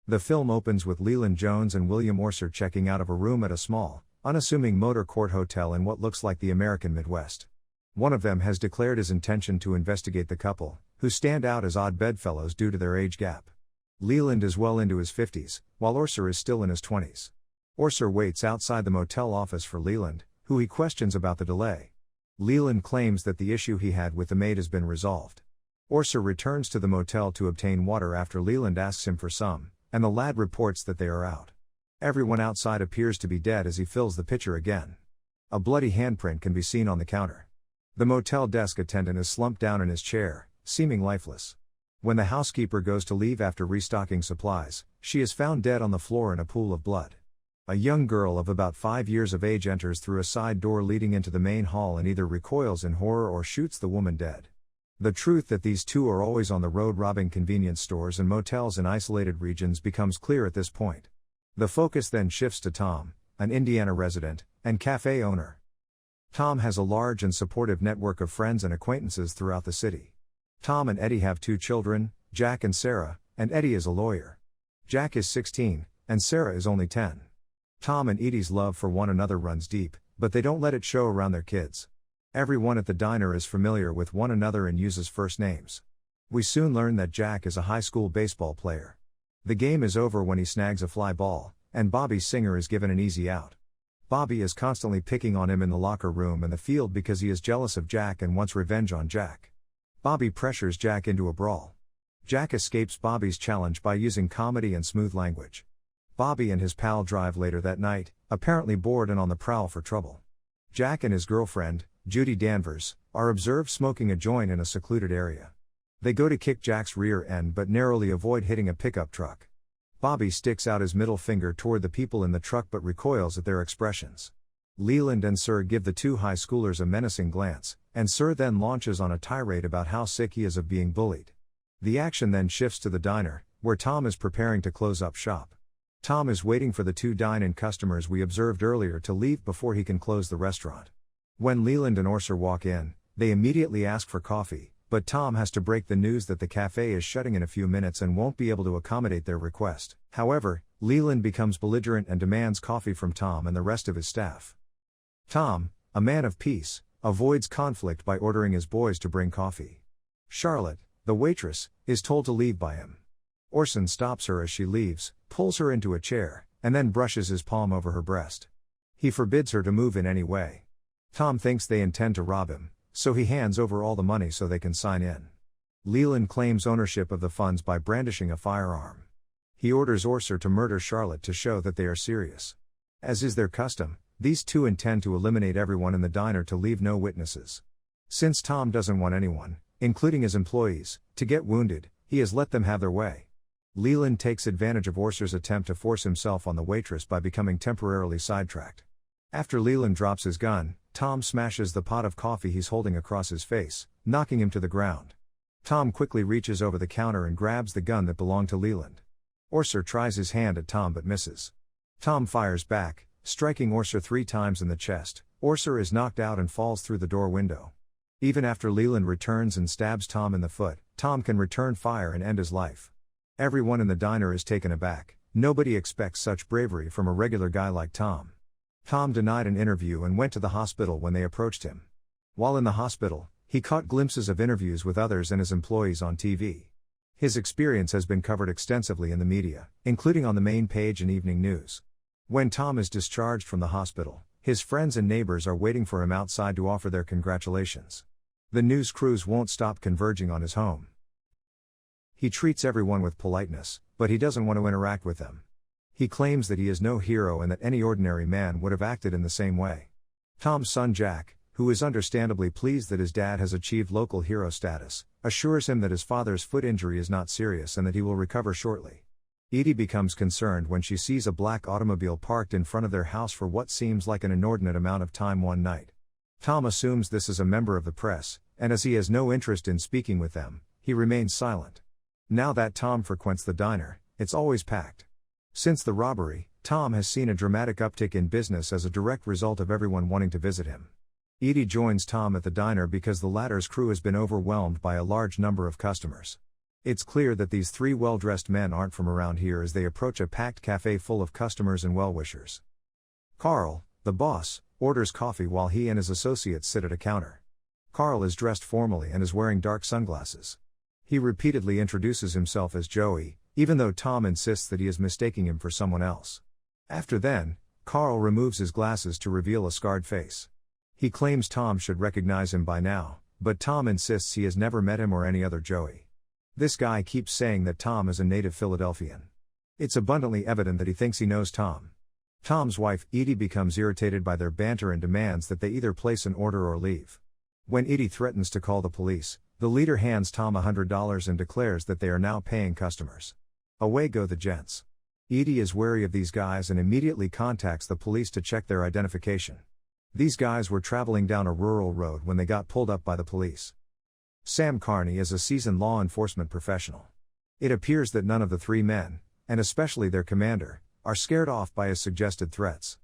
The film opens with Leland Jones and William Orser checking out of a room at a small, unassuming motor court hotel in what looks like the American Midwest. One of them has declared his intention to investigate the couple, who stand out as odd bedfellows due to their age gap. Leland is well into his 50s, while Orser is still in his 20s. Orser waits outside the motel office for Leland, who he questions about the delay. Leland claims that the issue he had with the maid has been resolved. Orser returns to the motel to obtain water after Leland asks him for some, and the lad reports that they are out. Everyone outside appears to be dead as he fills the pitcher again. A bloody handprint can be seen on the counter. The motel desk attendant is slumped down in his chair, seeming lifeless. When the housekeeper goes to leave after restocking supplies, she is found dead on the floor in a pool of blood. A young girl of about 5 years of age enters through a side door leading into the main hall and either recoils in horror or shoots the woman dead. The truth that these two are always on the road robbing convenience stores and motels in isolated regions becomes clear at this point. The focus then shifts to Tom, an Indiana resident, and cafe owner. Tom has a large and supportive network of friends and acquaintances throughout the city. Tom and Eddie have 2 children, Jack and Sarah, and Eddie is a lawyer. Jack is 16, and Sarah is only 10. Tom and Edie's love for one another runs deep, but they don't let it show around their kids. Everyone at the diner is familiar with one another and uses first names. We soon learn that Jack is a high school baseball player. The game is over when he snags a fly ball, and Bobby Singer is given an easy out. Bobby is constantly picking on him in the locker room and the field because he is jealous of Jack and wants revenge on Jack. Bobby pressures Jack into a brawl. Jack escapes Bobby's challenge by using comedy and smooth language. Bobby and his pal drive later that night, apparently bored and on the prowl for trouble. Jack and his girlfriend, Judy Danvers, are observed smoking a joint in a secluded area. They go to kick Jack's rear end but narrowly avoid hitting a pickup truck. Bobby sticks out his middle finger toward the people in the truck but recoils at their expressions. Leland and Sir give the 2 high schoolers a menacing glance, and Sir then launches on a tirade about how sick he is of being bullied. The action then shifts to the diner, where Tom is preparing to close up shop. Tom is waiting for the 2 dine-in customers we observed earlier to leave before he can close the restaurant. When Leland and Orser walk in, they immediately ask for coffee, but Tom has to break the news that the cafe is shutting in a few minutes and won't be able to accommodate their request. However, Leland becomes belligerent and demands coffee from Tom and the rest of his staff. Tom, a man of peace, avoids conflict by ordering his boys to bring coffee. Charlotte, the waitress, is told to leave by him. Orson stops her as she leaves, pulls her into a chair, and then brushes his palm over her breast. He forbids her to move in any way. Tom thinks they intend to rob him, so he hands over all the money so they can sign in. Leland claims ownership of the funds by brandishing a firearm. He orders Orser to murder Charlotte to show that they are serious. As is their custom, these 2 intend to eliminate everyone in the diner to leave no witnesses. Since Tom doesn't want anyone, including his employees, to get wounded, he has let them have their way. Leland takes advantage of Orser's attempt to force himself on the waitress by becoming temporarily sidetracked. After Leland drops his gun, Tom smashes the pot of coffee he's holding across his face, knocking him to the ground. Tom quickly reaches over the counter and grabs the gun that belonged to Leland. Orser tries his hand at Tom but misses. Tom fires back, striking Orser 3 times in the chest. Orser is knocked out and falls through the door window. Even after Leland returns and stabs Tom in the foot, Tom can return fire and end his life. Everyone in the diner is taken aback. Nobody expects such bravery from a regular guy like Tom. Tom denied an interview and went to the hospital when they approached him. While in the hospital, he caught glimpses of interviews with others and his employees on TV. His experience has been covered extensively in the media, including on the main page and evening news. When Tom is discharged from the hospital, his friends and neighbors are waiting for him outside to offer their congratulations. The news crews won't stop converging on his home. He treats everyone with politeness, but he doesn't want to interact with them. He claims that he is no hero and that any ordinary man would have acted in the same way. Tom's son Jack, who is understandably pleased that his dad has achieved local hero status, assures him that his father's foot injury is not serious and that he will recover shortly. Edie becomes concerned when she sees a black automobile parked in front of their house for what seems like an inordinate amount of time one night. Tom assumes this is a member of the press, and as he has no interest in speaking with them, he remains silent. Now that Tom frequents the diner, it's always packed. Since the robbery, Tom has seen a dramatic uptick in business as a direct result of everyone wanting to visit him. Edie joins Tom at the diner because the latter's crew has been overwhelmed by a large number of customers. It's clear that these three well-dressed men aren't from around here as they approach a packed cafe full of customers and well-wishers. Carl, the boss, orders coffee while he and his associates sit at a counter. Carl is dressed formally and is wearing dark sunglasses. He repeatedly introduces himself as Joey, even though Tom insists that he is mistaking him for someone else. After then, Carl removes his glasses to reveal a scarred face. He claims Tom should recognize him by now, but Tom insists he has never met him or any other Joey. This guy keeps saying that Tom is a native Philadelphian. It's abundantly evident that he thinks he knows Tom. Tom's wife, Edie, becomes irritated by their banter and demands that they either place an order or leave. When Edie threatens to call the police, the leader hands Tom $100 and declares that they are now paying customers. Away go the gents. Edie is wary of these guys and immediately contacts the police to check their identification. These guys were traveling down a rural road when they got pulled up by the police. Sam Carney is a seasoned law enforcement professional. It appears that none of the three men, and especially their commander, are scared off by his suggested threats.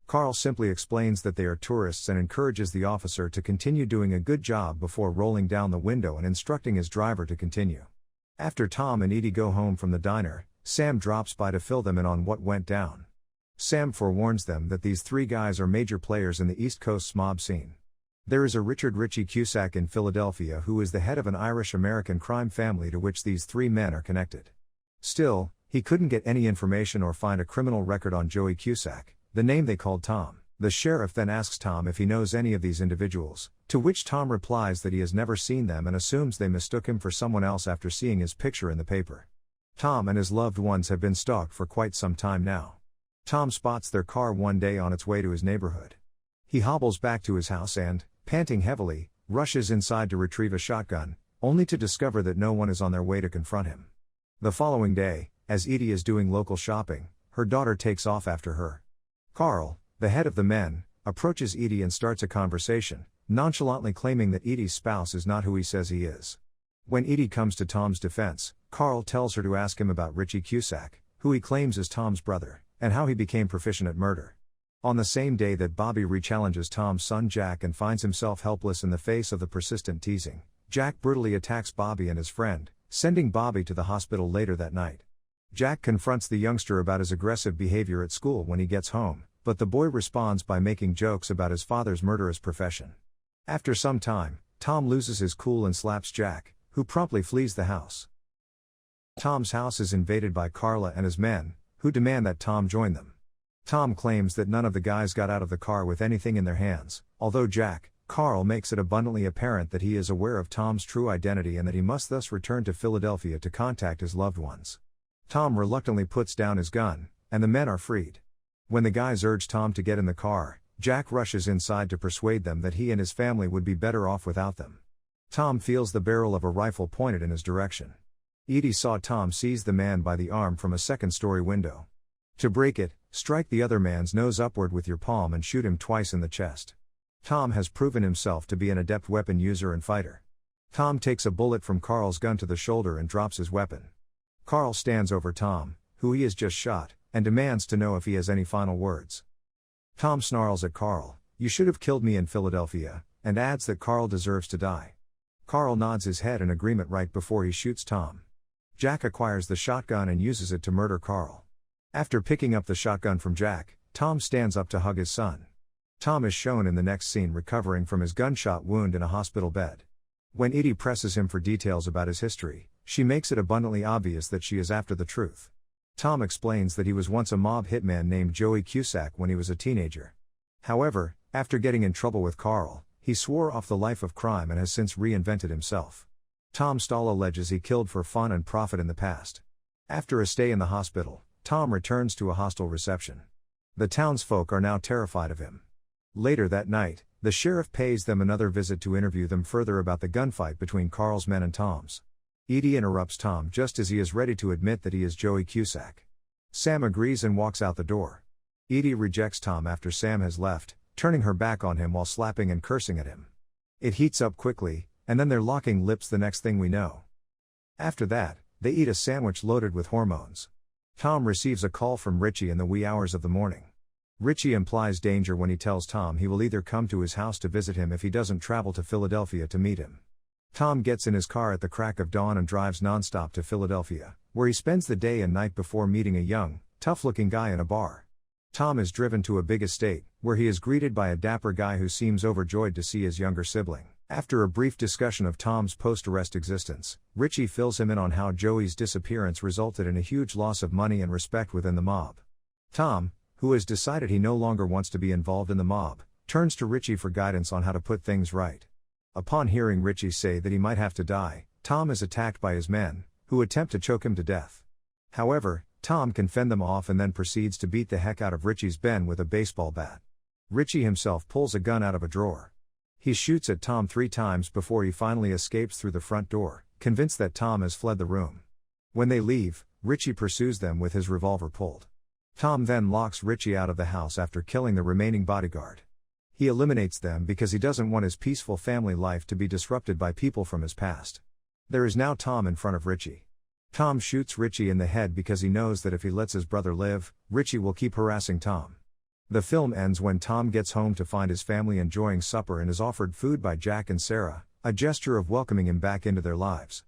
Carl simply explains that they are tourists and encourages the officer to continue doing a good job before rolling down the window and instructing his driver to continue. After Tom and Edie go home from the diner, Sam drops by to fill them in on what went down. Sam forewarns them that these three guys are major players in the East Coast's mob scene. There is a Richard Richie Cusack in Philadelphia who is the head of an Irish-American crime family to which these three men are connected. Still, he couldn't get any information or find a criminal record on Joey Cusack, the name they called Tom. The sheriff then asks Tom if he knows any of these individuals, to which Tom replies that he has never seen them and assumes they mistook him for someone else after seeing his picture in the paper. Tom and his loved ones have been stalked for quite some time now. Tom spots their car one day on its way to his neighborhood. He hobbles back to his house and, panting heavily, rushes inside to retrieve a shotgun, only to discover that no one is on their way to confront him. The following day, as Edie is doing local shopping, her daughter takes off after her. Carl, the head of the men, approaches Edie and starts a conversation, nonchalantly claiming that Edie's spouse is not who he says he is. When Edie comes to Tom's defense, Carl tells her to ask him about Richie Cusack, who he claims is Tom's brother, and how he became proficient at murder. On the same day that Bobby rechallenges Tom's son Jack and finds himself helpless in the face of the persistent teasing, Jack brutally attacks Bobby and his friend, sending Bobby to the hospital later that night. Jack confronts the youngster about his aggressive behavior at school when he gets home, but the boy responds by making jokes about his father's murderous profession. After some time, Tom loses his cool and slaps Jack, who promptly flees the house. Tom's house is invaded by Carla and his men, who demand that Tom join them. Tom claims that none of the guys got out of the car with anything in their hands, although Carl makes it abundantly apparent that he is aware of Tom's true identity and that he must thus return to Philadelphia to contact his loved ones. Tom reluctantly puts down his gun, and the men are freed. When the guys urge Tom to get in the car, Jack rushes inside to persuade them that he and his family would be better off without them. Tom feels the barrel of a rifle pointed in his direction. Edie saw Tom seize the man by the arm from a second-story window. To break it, strike the other man's nose upward with your palm and shoot him twice in the chest. Tom has proven himself to be an adept weapon user and fighter. Tom takes a bullet from Carl's gun to the shoulder and drops his weapon. Carl stands over Tom, who he has just shot, and demands to know if he has any final words. Tom snarls at Carl, "You should have killed me in Philadelphia," and adds that Carl deserves to die. Carl nods his head in agreement right before he shoots Tom. Jack acquires the shotgun and uses it to murder Carl. After picking up the shotgun from Jack, Tom stands up to hug his son. Tom is shown in the next scene recovering from his gunshot wound in a hospital bed. When Edie presses him for details about his history, she makes it abundantly obvious that she is after the truth. Tom explains that he was once a mob hitman named Joey Cusack when he was a teenager. However, after getting in trouble with Carl, he swore off the life of crime and has since reinvented himself. Tom Stahl alleges he killed for fun and profit in the past. After a stay in the hospital, Tom returns to a hostile reception. The townsfolk are now terrified of him. Later that night, the sheriff pays them another visit to interview them further about the gunfight between Carl's men and Tom's. Edie interrupts Tom just as he is ready to admit that he is Joey Cusack. Sam agrees and walks out the door. Edie rejects Tom after Sam has left, turning her back on him while slapping and cursing at him. It heats up quickly, and then they're locking lips the next thing we know. After that, they eat a sandwich loaded with hormones. Tom receives a call from Richie in the wee hours of the morning. Richie implies danger when he tells Tom he will either come to his house to visit him if he doesn't travel to Philadelphia to meet him. Tom gets in his car at the crack of dawn and drives nonstop to Philadelphia, where he spends the day and night before meeting a young, tough-looking guy in a bar. Tom is driven to a big estate, where he is greeted by a dapper guy who seems overjoyed to see his younger sibling. After a brief discussion of Tom's post-arrest existence, Richie fills him in on how Joey's disappearance resulted in a huge loss of money and respect within the mob. Tom, who has decided he no longer wants to be involved in the mob, turns to Richie for guidance on how to put things right. Upon hearing Richie say that he might have to die, Tom is attacked by his men, who attempt to choke him to death. However, Tom can fend them off and then proceeds to beat the heck out of Richie's Ben with a baseball bat. Richie himself pulls a gun out of a drawer. He shoots at Tom 3 times before he finally escapes through the front door, convinced that Tom has fled the room. When they leave, Richie pursues them with his revolver pulled. Tom then locks Richie out of the house after killing the remaining bodyguard. He eliminates them because he doesn't want his peaceful family life to be disrupted by people from his past. There is now Tom in front of Richie. Tom shoots Richie in the head because he knows that if he lets his brother live, Richie will keep harassing Tom. The film ends when Tom gets home to find his family enjoying supper and is offered food by Jack and Sarah, a gesture of welcoming him back into their lives.